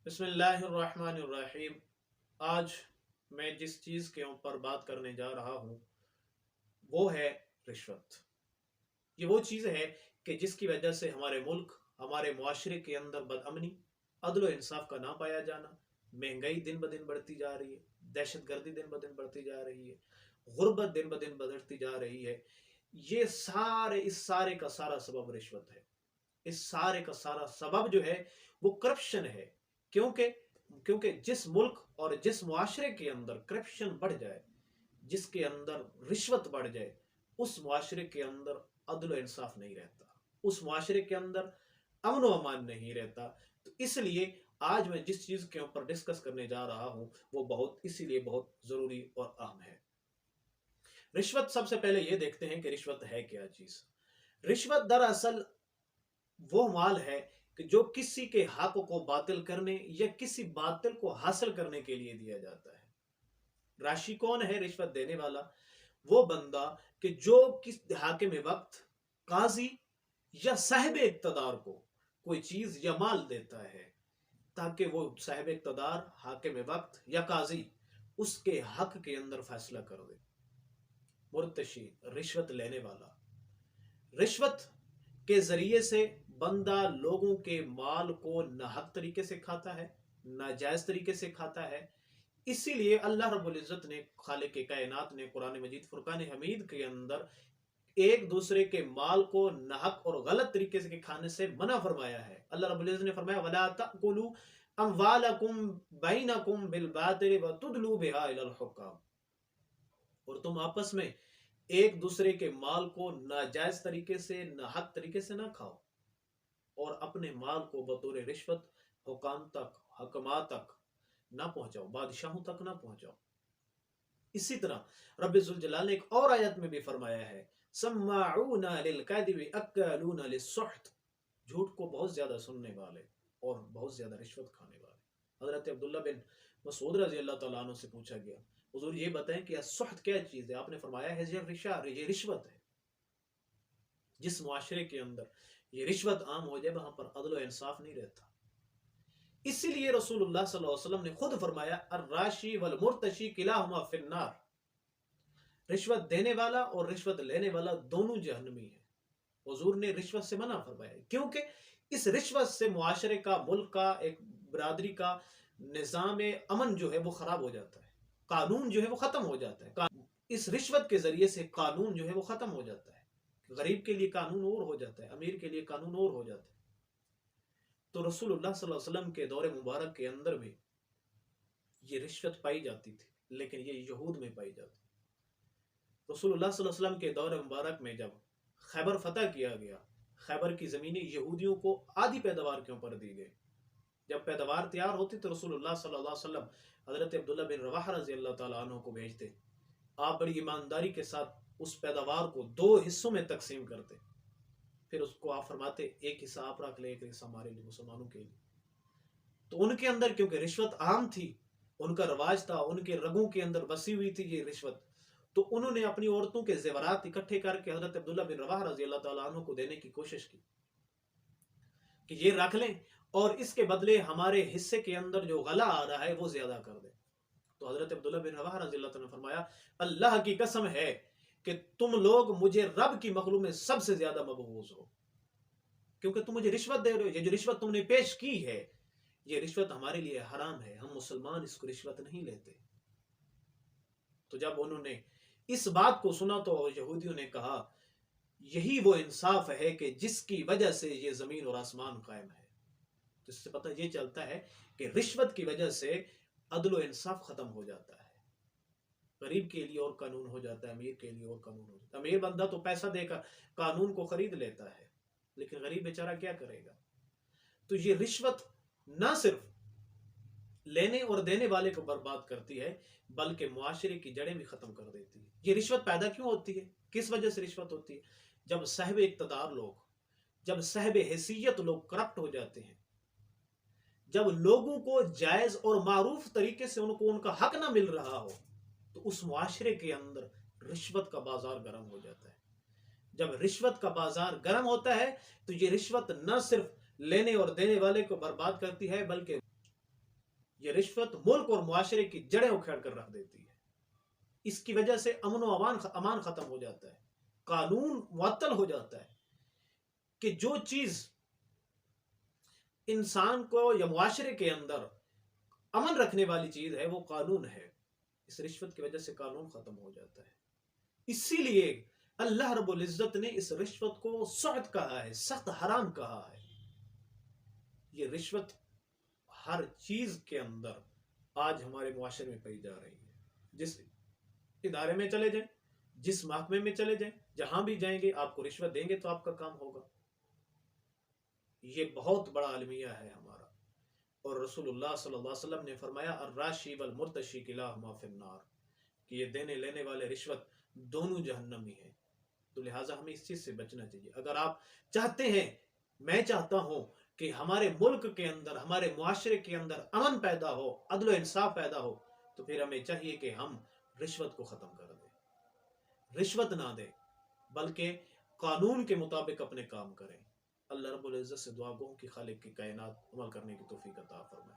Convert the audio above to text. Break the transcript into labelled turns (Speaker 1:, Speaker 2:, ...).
Speaker 1: بسم اللہ الرحمن الرحیم۔ آج میں جس چیز کے اوپر بات کرنے جا رہا ہوں وہ ہے رشوت۔ یہ وہ چیز ہے کہ جس کی وجہ سے ہمارے ملک، ہمارے معاشرے کے اندر بدامنی، عدل و انصاف کا نہ پایا جانا، مہنگائی دن بدن بڑھتی جا رہی ہے، دہشت گردی دن بدن بڑھتی جا رہی ہے، غربت دن بدن بڑھتی جا رہی ہے۔ اس سارے کا سارا سبب رشوت ہے۔ اس سارے کا سارا سبب جو ہے وہ کرپشن ہے۔ کیونکہ کیونکہ جس ملک اور جس معاشرے کے اندر کرپشن بڑھ جائے، جس کے اندر رشوت بڑھ جائے، اس معاشرے کے اندر عدل و انصاف نہیں رہتا، اس معاشرے کے اندر امن و امان نہیں رہتا۔ تو اس لیے آج میں جس چیز کے اوپر ڈسکس کرنے جا رہا ہوں وہ اسی لیے بہت ضروری اور اہم ہے۔ رشوت، سب سے پہلے یہ دیکھتے ہیں کہ رشوت ہے کیا چیز۔ رشوت دراصل وہ مال ہے کہ جو کسی کے حق کو باطل کرنے یا کسی باطل کو حاصل کرنے کے لیے دیا جاتا ہے۔ راشی کون ہے رشوت دینے والا؟ وہ بندہ کہ جو کس حاکم وقت، قاضی یا صاحب اقتدار کو کوئی چیز یا مال دیتا ہے تاکہ وہ صاحب اقتدار، حاکم وقت یا قاضی اس کے حق کے اندر فیصلہ کر دے۔ مرتشی، رشوت لینے والا، رشوت کے ذریعے سے بندہ لوگوں کے مال کو ناحق طریقے سے کھاتا ہے، ناجائز طریقے سے کھاتا ہے۔ اسی لیے اللہ رب العزت نے، خالق کائنات نے قرآن مجید فرقان حمید کے اندر ایک دوسرے کے مال کو ناحق اور غلط طریقے سے کھانے سے منع فرمایا ہے۔ اللہ رب العزت نے فرمایا وَلَا تَأْكُلُوا أَمْوَالَكُمْ بَيْنَكُمْ بِالْبَاطِلِ وَتُدْلُوا بِهَا إِلَى الْحُكَامِ، اور تم آپس میں ایک دوسرے کے مال کو ناجائز طریقے سے، ناحق طریقے سے نہ کھاؤ، اور اپنے مال کو بطور رشوت حکام تک، حکما تک نہ پہنچاؤ، بادشاہوں تک نہ پہنچاؤ۔ اسی طرح رب ذوالجلال نے ایک اور آیت میں بھی فرمایا ہے سماعون للکذب اکالون للسحت، جھوٹ کو بہت زیادہ سننے والے اور بہت زیادہ رشوت کھانے والے۔ حضرت عبداللہ بن مسعود رضی اللہ تعالیٰ عنہ سے پوچھا گیا حضور یہ بتائیں کہ السحت کیا چیز ہے؟ آپ نے فرمایا ہے یہ رشوت ہے۔ جس معاشرے کے اندر یہ رشوت عام ہو جائے وہاں پر عدل و انصاف نہیں رہتا۔ اسی لیے رسول اللہ صلی اللہ علیہ وسلم نے خود فرمایا الراشی والمرتشی کلاہما فی النار، رشوت دینے والا اور رشوت لینے والا دونوں جہنمی ہیں۔ حضور نے رشوت سے منع فرمایا کیونکہ اس رشوت سے معاشرے کا، ملک کا، ایک برادری کا نظام امن جو ہے وہ خراب ہو جاتا ہے، قانون جو ہے وہ ختم ہو جاتا ہے۔ اس رشوت کے ذریعے سے قانون جو ہے وہ ختم ہو جاتا ہے، غریب کے لیے قانون اور ہو جاتا ہے، امیر کے لیے قانون اور ہو جاتا ہے۔ تو رسول اللہ صلی اللہ علیہ وسلم کے دور مبارک کے اندر بھی یہ رشوت پائی جاتی تھی، لیکن یہ یہود میں پائی جاتی تھی۔ رسول اللہ صلی اللہ علیہ وسلم کے دور مبارک میں جب خیبر فتح کیا گیا، خیبر کی زمینیں یہودیوں کو آدھی پیداوار کے اوپر دی گئی۔ جب پیداوار تیار ہوتی تو رسول اللہ صلی اللہ علیہ وسلم حضرت عبداللہ بن رواحہ رضی اللہ تعالیٰ عنہ کو بھیجتے، آپ بڑی ایمانداری کے ساتھ اس پیداوار کو 2 حصوں میں تقسیم کرتے، پھر اس کو آپ فرماتے ایک حصہ آپ رکھ لے، ایک حصہ ہمارے لیے، مسلمانوں کے لیے۔ تو ان کے اندر کیونکہ رشوت عام تھی، ان کا رواج تھا، ان کے رگوں کے اندر بسی ہوئی تھی یہ رشوت، تو انہوں نے اپنی عورتوں کے زیورات اکٹھے کر کے حضرت عبداللہ بن رواحہ رضی اللہ تعالیٰ عنہ کو دینے کی کوشش کی کہ یہ رکھ لیں اور اس کے بدلے ہمارے حصے کے اندر جو غلہ آ رہا ہے وہ زیادہ کر دیں۔ تو حضرت عبداللہ بن رواحہ رضی اللہ تعالیٰ نے فرمایا اللہ کی قسم ہے کہ تم لوگ مجھے رب کی مخلوق میں سب سے زیادہ مبغوض ہو، کیونکہ تم مجھے رشوت دے رہے ہو۔ یہ جو رشوت تم نے پیش کی ہے یہ رشوت ہمارے لیے حرام ہے، ہم مسلمان اس کو رشوت نہیں لیتے۔ تو جب انہوں نے اس بات کو سنا تو یہودیوں نے کہا یہی وہ انصاف ہے کہ جس کی وجہ سے یہ زمین اور آسمان قائم ہے۔ تو اس سے پتہ یہ چلتا ہے کہ رشوت کی وجہ سے عدل و انصاف ختم ہو جاتا ہے، غریب کے لیے اور قانون ہو جاتا ہے، امیر کے لیے اور قانون ہو جاتا ہے۔ امیر بندہ تو پیسہ دے کر قانون کو خرید لیتا ہے، لیکن غریب بیچارہ کیا کرے گا؟ تو یہ رشوت نہ صرف لینے اور دینے والے کو برباد کرتی ہے بلکہ معاشرے کی جڑیں بھی ختم کر دیتی ہے۔ یہ رشوت پیدا کیوں ہوتی ہے؟ کس وجہ سے رشوت ہوتی ہے؟ جب صاحب اقتدار لوگ، جب صاحب حیثیت لوگ کرپٹ ہو جاتے ہیں، جب لوگوں کو جائز اور معروف طریقے سے ان کا حق نہ مل رہا ہو، تو اس معاشرے کے اندر رشوت کا بازار گرم ہو جاتا ہے۔ جب رشوت کا بازار گرم ہوتا ہے تو یہ رشوت نہ صرف لینے اور دینے والے کو برباد کرتی ہے بلکہ یہ رشوت ملک اور معاشرے کی جڑیں اکھیڑ کر رکھ دیتی ہے. اس کی وجہ سے امن و امان ختم ہو جاتا ہے, قانون معطل ہو جاتا ہے. کہ جو چیز انسان کو یا معاشرے کے اندر امن رکھنے والی چیز ہے وہ قانون ہے, اس رشوت کی وجہ سے قانون ختم ہو جاتا ہے. اسی لیے اللہ رب العزت نے اس رشوت کو سخت کہا ہے, سخت حرام کہا ہے. یہ رشوت ہر چیز کے اندر آج ہمارے معاشرے میں پائی جا رہی ہے. جس ادارے میں چلے جائیں, جس محکمے میں چلے جائیں, جہاں بھی جائیں گے آپ کو رشوت دیں گے تو آپ کا کام ہوگا. یہ بہت بڑا المیہ ہے ہمارا. اور رسول اللہ صلی اللہ علیہ وسلم نے فرمایا الراشی والمرتشی کلاہما فی النار, کہ یہ دینے لینے والے رشوت دونوں جہنمی ہیں. تو لہٰذا ہمیں اس چیز سے بچنا چاہیے. اگر آپ چاہتے ہیں, میں چاہتا ہوں کہ ہمارے ملک کے اندر, ہمارے معاشرے کے اندر امن پیدا ہو, عدل و انصاف پیدا ہو, تو پھر ہمیں چاہیے کہ ہم رشوت کو ختم کر دیں, رشوت نہ دیں, بلکہ قانون کے مطابق اپنے کام کریں. اللہ رب العزت سے دعا گو کہ خالق کی کائنات عمل کرنے کی توفیق عطا فرمائے.